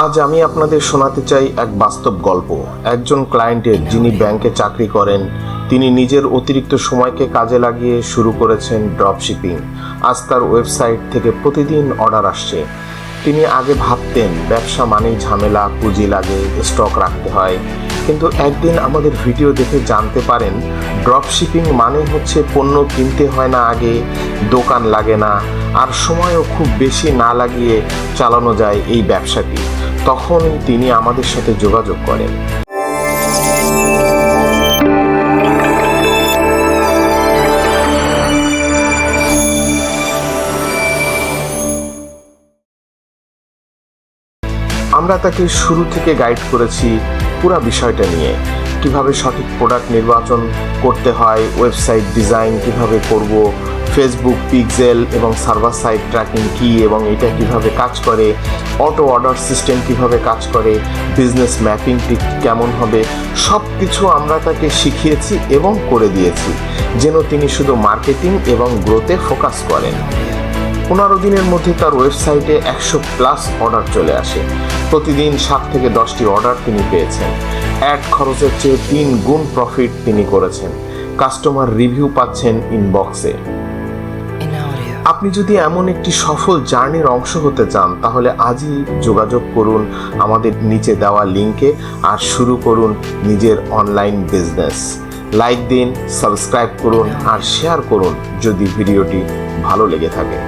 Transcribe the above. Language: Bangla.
আজ আমি আপনাদের শোনাতে চাই এক বাস্তব গল্প। একজন ক্লায়েন্টের, যিনি ব্যাংকে চাকরি করেন, তিনি নিজের অতিরিক্ত সময়কে কাজে লাগিয়ে শুরু করেছেন ড্রপশিপিং। আজ তার ওয়েবসাইট থেকে প্রতিদিন অর্ডার আসছে। তিনি আগে ভাবতেন ব্যবসা মানেই ঝামেলা, পুঁজি লাগে, স্টক রাখতে হয়। কিন্তু একদিন আমাদের ভিডিও দেখে জানতে পারেন ড্রপশিপিং মানে হচ্ছে পণ্য কিনতে হয় না আগে, দোকান লাগে না, আর সময়ও খুব বেশি না লাগিয়ে চালানো যায় এই ব্যবসাটি। তখন তিনি আমাদের সাথে যোগাযোগ করেন। আমরা তাকে শুরু থেকে গাইড করেছি পুরো বিষয়টা নিয়ে, কিভাবে সঠিক প্রোডাক্ট নির্বাচন করতে হয়, ওয়েবসাইট ডিজাইন কিভাবে করব, ফেসবুক পিক্সেল এবং সার্ভার সাইড ট্র্যাকিং কি এবং এটা কিভাবে কাজ করে, অটো অর্ডার সিস্টেম কিভাবে কাজ করে, বিজনেস ম্যাপিংটি কেমন হবে, সব কিছু আমরা তাকে শিখিয়েছি এবং করে দিয়েছি যেন তিনি শুধু মার্কেটিং এবং গ্রোথে ফোকাস করেন। 15 দিনের মধ্যে তার ওয়েবসাইটে 100+ অর্ডার চলে আসে। প্রতিদিন 7 থেকে 10টি অর্ডার তিনি পেয়েছেন। অ্যাড খরচের চেয়ে 3 গুণ প্রফিট তিনি করেছেন। কাস্টমার রিভিউ পাচ্ছেন ইনবক্সে। আপনি যদি এমন একটি সফল জার্নির অংশ হতে চান তাহলে আজই যোগাযোগ করুন আমাদের নিচে দেওয়া লিঙ্কে আর শুরু করুন নিজের অনলাইন বিজনেস। লাইক দিন, সাবস্ক্রাইব করুন আর শেয়ার করুন যদি ভিডিওটি ভালো লেগে থাকে।